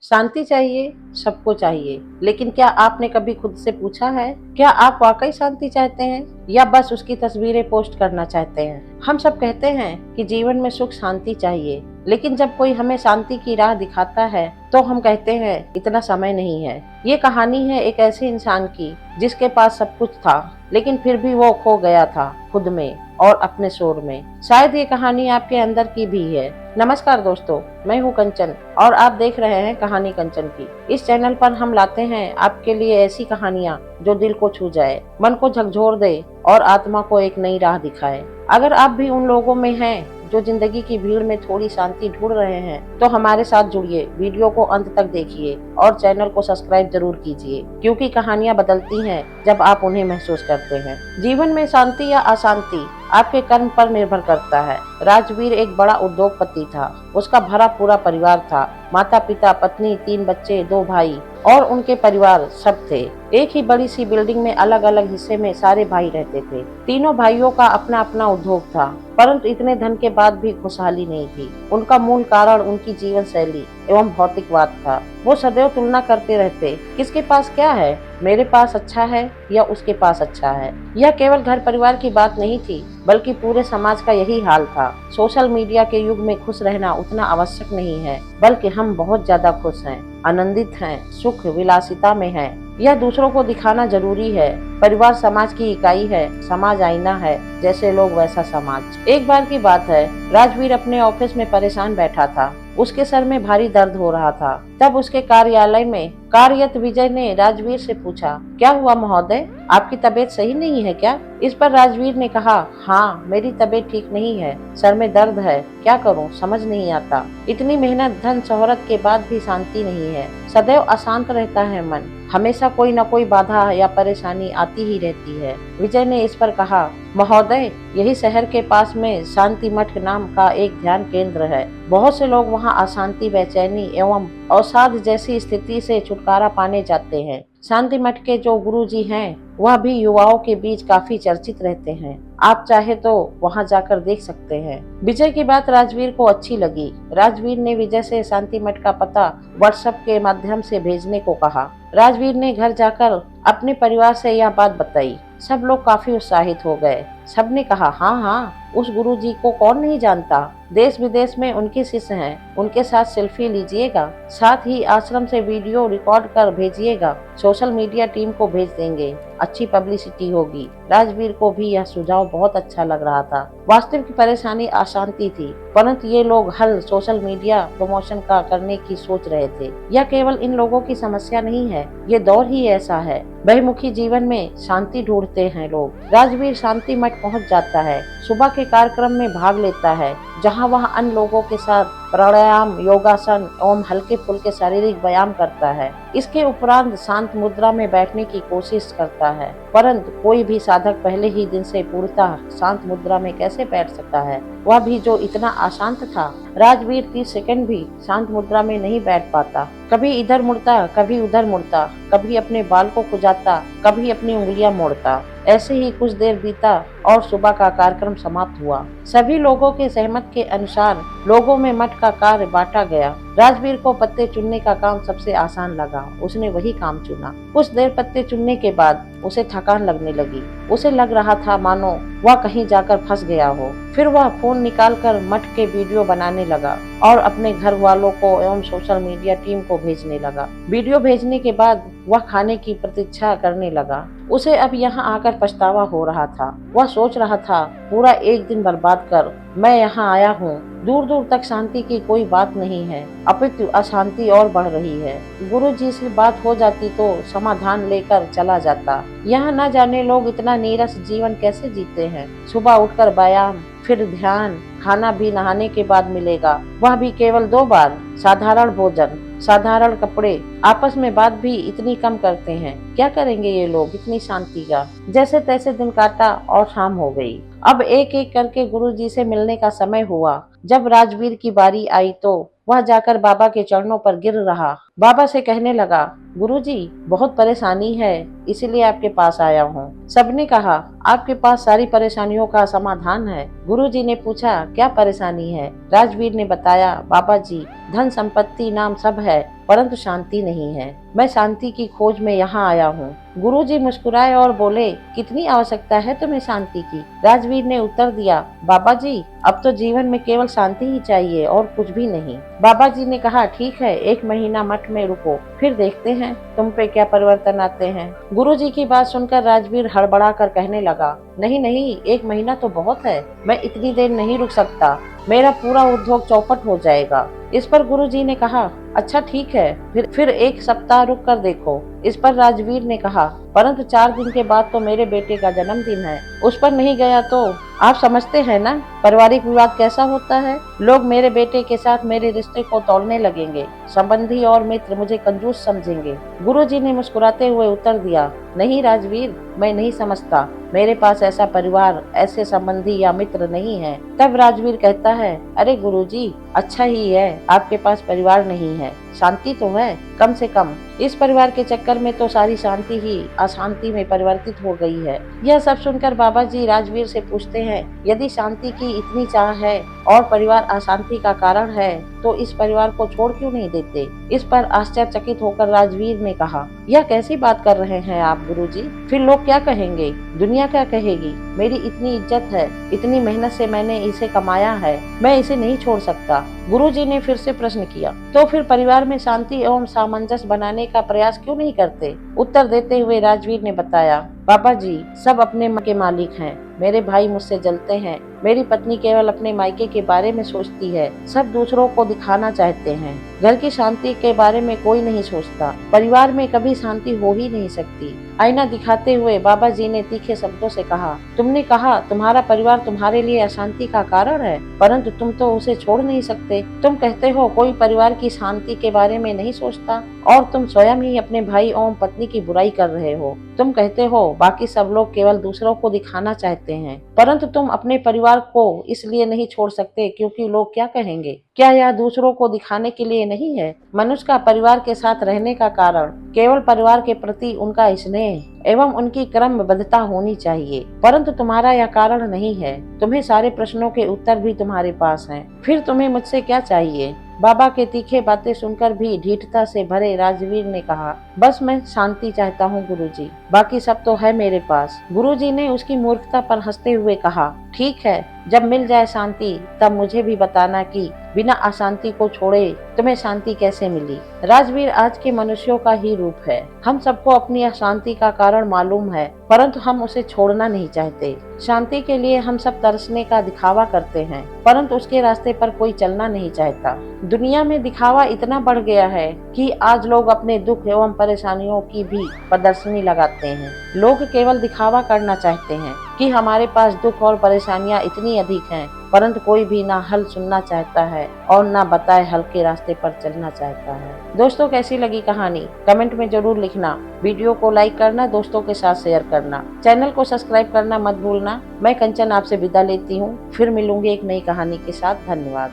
शांति चाहिए, सबको चाहिए, लेकिन क्या आपने कभी खुद से पूछा है, क्या आप वाकई शांति चाहते हैं या बस उसकी तस्वीरें पोस्ट करना चाहते हैं? हम सब कहते हैं कि जीवन में सुख शांति चाहिए, लेकिन जब कोई हमें शांति की राह दिखाता है, तो हम कहते हैं इतना समय नहीं है। ये कहानी है एक ऐसे इंसान की जिसके पास सब कुछ था, लेकिन फिर भी वो खो गया था खुद में और अपने शोर में। शायद ये कहानी आपके अंदर की भी है। नमस्कार दोस्तों, मैं हूँ कंचन और आप देख रहे हैं कहानी कंचन की। इस चैनल पर हम लाते हैं आपके लिए ऐसी कहानियाँ जो दिल को छू जाए, मन को झकझोर दे और आत्मा को एक नई राह दिखाए। अगर आप भी उन लोगों में हैं जो जिंदगी की भीड़ में थोड़ी शांति ढूंढ रहे हैं, तो हमारे साथ जुड़िए, वीडियो को अंत तक देखिए और चैनल को सब्सक्राइब जरूर कीजिए, क्योंकि कहानियां बदलती हैं जब आप उन्हें महसूस करते हैं। जीवन में शांति या अशांति आपके कर्म पर निर्भर करता है। राजवीर एक बड़ा उद्योगपति था। उसका भरा पूरा परिवार था, माता पिता, पत्नी, 3 बच्चे, 2 भाई और उनके परिवार सब थे। एक ही बड़ी सी बिल्डिंग में अलग अलग हिस्से में सारे भाई रहते थे। तीनों भाइयों का अपना अपना उद्योग था, परंतु इतने धन के बाद भी खुशहाली नहीं थी। उनका मूल कारण उनकी जीवन शैली एवं भौतिकवाद था। वो सदैव तुलना करते रहते, किसके पास क्या है, मेरे पास अच्छा है या उसके पास अच्छा है। यह केवल घर परिवार की बात नहीं थी, बल्कि पूरे समाज का यही हाल था। सोशल मीडिया के युग में खुश रहना उतना आवश्यक नहीं है, बल्कि हम बहुत ज्यादा खुश हैं, आनंदित हैं, सुख विलासिता में हैं। यह दूसरों को दिखाना जरूरी है। परिवार समाज की इकाई है, समाज आईना है, जैसे लोग वैसा समाज। एक बार की बात है, राजवीर अपने ऑफिस में परेशान बैठा था। उसके सर में भारी दर्द हो रहा था। तब उसके कार्यालय में कार्यरत विजय ने राजवीर से पूछा, क्या हुआ महोदय, आपकी तबीयत सही नहीं है क्या? इस पर राजवीर ने कहा, हाँ मेरी तबीयत ठीक नहीं है, सर में दर्द है, क्या करूं समझ नहीं आता। इतनी मेहनत, धन, शोहरत के बाद भी शांति नहीं है। सदैव अशांत रहता है मन, हमेशा कोई न कोई बाधा या परेशानी आती ही रहती है। विजय ने इस पर कहा, महोदय यही शहर के पास में शांति मठ नाम का एक ध्यान केंद्र है। बहुत से लोग वहाँ अशांति, बेचैनी एवं अवसाद जैसी स्थिति से छुटकारा पाने जाते हैं। शांति मठ के जो गुरु जी हैं, वह भी युवाओं के बीच काफी चर्चित रहते हैं। आप चाहे तो वहां जाकर देख सकते हैं। विजय की बात राजवीर को अच्छी लगी। राजवीर ने विजय से शांति मठ का पता व्हाट्सएप के माध्यम से भेजने को कहा। राजवीर ने घर जाकर अपने परिवार से यह बात बताई। सब लोग काफी उत्साहित हो गए। सबने कहा, हाँ हाँ, उस गुरुजी को कौन नहीं जानता, देश विदेश में उनके शिष्य हैं, उनके साथ सेल्फी लीजिएगा, साथ ही आश्रम से वीडियो रिकॉर्ड कर भेजिएगा, सोशल मीडिया टीम को भेज देंगे, अच्छी पब्लिसिटी होगी। राजवीर को भी यह सुझाव बहुत अच्छा लग रहा था। वास्तविक परेशानी अशांति थी, परंतु ये लोग हल सोशल मीडिया प्रमोशन का करने की सोच रहे थे। यह केवल इन लोगों की समस्या नहीं है, ये दौर ही ऐसा है। बहुमुखी जीवन में शांति ढूंढते हैं लोग। राजवीर शांति मठ पहुंच जाता है। सुबह के कार्यक्रम में भाग लेता है, जहां वह अन्य लोगों के साथ प्राणायाम, योगासन एवं हल्के फुल्के शारीरिक व्यायाम करता है। इसके उपरांत शांत मुद्रा में बैठने की कोशिश करता है, परंतु कोई भी साधक पहले ही दिन से पूर्णतः शांत मुद्रा में कैसे बैठ सकता है, वह भी जो इतना अशांत था। राजवीर 30 सेकंड भी शांत मुद्रा में नहीं बैठ पाता। कभी इधर मुड़ता, कभी उधर मुड़ता, कभी अपने बाल को खुजाता, कभी अपनी उंगलियां मोड़ता। ऐसे ही कुछ देर बीता और सुबह का कार्यक्रम समाप्त हुआ। सभी लोगों के सहमत के अनुसार लोगों में मठ का कार्य बांटा गया। राजवीर को पत्ते चुनने का काम सबसे आसान लगा। उसने वही काम चुना। कुछ देर पत्ते चुनने के बाद उसे थकान लगने लगी। उसे लग रहा था मानो वह कहीं जाकर फंस गया हो। फिर वह फोन निकालकर मठ के वीडियो बनाने लगा और अपने घर वालों को एवं सोशल मीडिया टीम को भेजने लगा। वीडियो भेजने के बाद वह खाने की प्रतीक्षा करने लगा। उसे अब यहाँ आकर पछतावा हो रहा था। वह सोच रहा था, पूरा एक दिन बर्बाद कर मैं यहाँ आया हूँ। दूर दूर तक शांति की कोई बात नहीं है, अपितु अशांति और बढ़ रही है। गुरु जी से बात हो जाती तो समाधान लेकर चला जाता। यहाँ न जाने लोग इतना नीरस जीवन कैसे जीते हैं। सुबह उठकर व्यायाम, फिर ध्यान, खाना भी नहाने के बाद मिलेगा, वह भी केवल 2 बार। साधारण भोजन, साधारण कपड़े, आपस में बात भी इतनी कम करते हैं। क्या करेंगे ये लोग इतनी शांति का? जैसे तैसे दिन काटा और शाम हो गई। अब एक एक करके गुरुजी से मिलने का समय हुआ। जब राजवीर की बारी आई तो वह जाकर बाबा के चरणों पर गिर रहा। बाबा से कहने लगा, गुरुजी बहुत परेशानी है, इसीलिए आपके पास आया हूँ। सबने कहा, आपके पास सारी परेशानियों का समाधान है। गुरुजी ने पूछा, क्या परेशानी है? राजवीर ने बताया, बाबा जी, धन संपत्ति नाम सब है, परंतु शांति नहीं है। मैं शांति की खोज में यहाँ आया हूँ। गुरुजी मुस्कुराए और बोले, कितनी आवश्यकता है तुम्हें शांति की? राजवीर ने उत्तर दिया, बाबा जी, अब तो जीवन में केवल शांति ही चाहिए और कुछ भी नहीं। बाबा जी ने कहा, ठीक है, 1 महीना मठ में रुको, फिर देखते हैं तुम पे क्या परिवर्तन आते हैं। गुरुजी की बात सुनकर राजवीर हड़बड़ा कर कहने लगा, नहीं नहीं, 1 महीना तो बहुत है, मैं इतनी देर नहीं रुक सकता, मेरा पूरा उद्योग चौपट हो जाएगा। इस पर गुरुजी ने कहा, अच्छा ठीक है, फिर 1 सप्ताह रुक कर देखो। इस पर राजवीर ने कहा, परंतु 4 दिन के बाद तो मेरे बेटे का जन्मदिन है, उस पर नहीं गया तो? आप समझते हैं ना पारिवारिक विवाद कैसा होता है। लोग मेरे बेटे के साथ मेरे रिश्ते को तोड़ने लगेंगे, संबंधी और मित्र मुझे कंजूस समझेंगे। गुरुजी ने मुस्कुराते हुए उत्तर दिया, नहीं राजवीर, मैं नहीं समझता, मेरे पास ऐसा परिवार, ऐसे संबंधी या मित्र नहीं है। तब राजवीर कहता है, अरे गुरुजी, अच्छा ही है आपके पास परिवार नहीं है, शांति तो है कम से कम। इस परिवार के चक्कर में तो सारी शांति ही अशांति में परिवर्तित हो गई है। यह सब सुनकर बाबा जी राजवीर से पूछते हैं, यदि शांति की इतनी चाह है और परिवार अशांति का कारण है, तो इस परिवार को छोड़ क्यों नहीं देते? इस पर आश्चर्यचकित होकर राजवीर ने कहा, यह कैसी बात कर रहे हैं आप गुरुजी? फिर लोग क्या कहेंगे, दुनिया क्या कहेगी? मेरी इतनी इज्जत है, इतनी मेहनत से मैंने इसे कमाया है, मैं इसे नहीं छोड़ सकता। गुरुजी ने फिर से प्रश्न किया, तो फिर परिवार में शांति एवं सामंजस्य बनाने का प्रयास क्यों नहीं करते? उत्तर देते हुए राजवीर ने बताया, बाबा जी, सब अपने मन के मालिक हैं, मेरे भाई मुझसे जलते हैं, मेरी पत्नी केवल अपने मायके के बारे में सोचती है, सब दूसरों को दिखाना चाहते हैं, घर की शांति के बारे में कोई नहीं सोचता, परिवार में कभी शांति हो ही नहीं सकती। आईना दिखाते हुए बाबा जी ने तीखे शब्दों से कहा, तुमने कहा तुम्हारा परिवार तुम्हारे लिए अशांति का कारण है, परंतु तुम तो उसे छोड़ नहीं सकते। तुम कहते हो कोई परिवार की शांति के बारे में नहीं सोचता, और तुम स्वयं ही अपने भाई एवं पत्नी की बुराई कर रहे हो। तुम कहते हो बाकी सब लोग केवल दूसरों को दिखाना चाहते हैं, परंतु तुम अपने परिवार को इसलिए नहीं छोड़ सकते क्योंकि लोग क्या कहेंगे। क्या यह दूसरों को दिखाने के लिए नहीं है? मनुष्य का परिवार के साथ रहने का कारण केवल परिवार के प्रति उनका स्नेह एवं उनकी क्रमबद्धता होनी चाहिए, परंतु तुम्हारा यह कारण नहीं है। तुम्हें सारे प्रश्नों के उत्तर भी तुम्हारे पास हैं, फिर तुम्हें मुझसे क्या चाहिए? बाबा के तीखे बातें सुनकर भी ढीठता से भरे राजवीर ने कहा, बस मैं शांति चाहता हूँ गुरुजी, बाकी सब तो है मेरे पास। गुरुजी ने उसकी मूर्खता पर हंसते हुए कहा, ठीक है, जब मिल जाए शांति तब मुझे भी बताना कि बिना अशांति को छोड़े तुम्हें शांति कैसे मिली। राजवीर आज के मनुष्यों का ही रूप है। हम सबको अपनी अशांति का कारण मालूम है, परंतु हम उसे छोड़ना नहीं चाहते। शांति के लिए हम सब तरसने का दिखावा करते हैं, परंतु उसके रास्ते पर कोई चलना नहीं चाहता। दुनिया में दिखावा इतना बढ़ गया है कि आज लोग अपने दुख एवं परेशानियों की भी प्रदर्शनी लगाते हैं। लोग केवल दिखावा करना चाहते हैं कि हमारे पास दुख और परेशानियां इतनी अधिक हैं, परंतु कोई भी ना हल सुनना चाहता है और ना बताए हल के रास्ते पर चलना चाहता है। दोस्तों, कैसी लगी कहानी कमेंट में जरूर लिखना। वीडियो को लाइक करना, दोस्तों के साथ शेयर करना, चैनल को सब्सक्राइब करना मत भूलना। मैं कंचन आपसे विदा लेती हूँ, फिर मिलूंगी एक नई कहानी के साथ। धन्यवाद।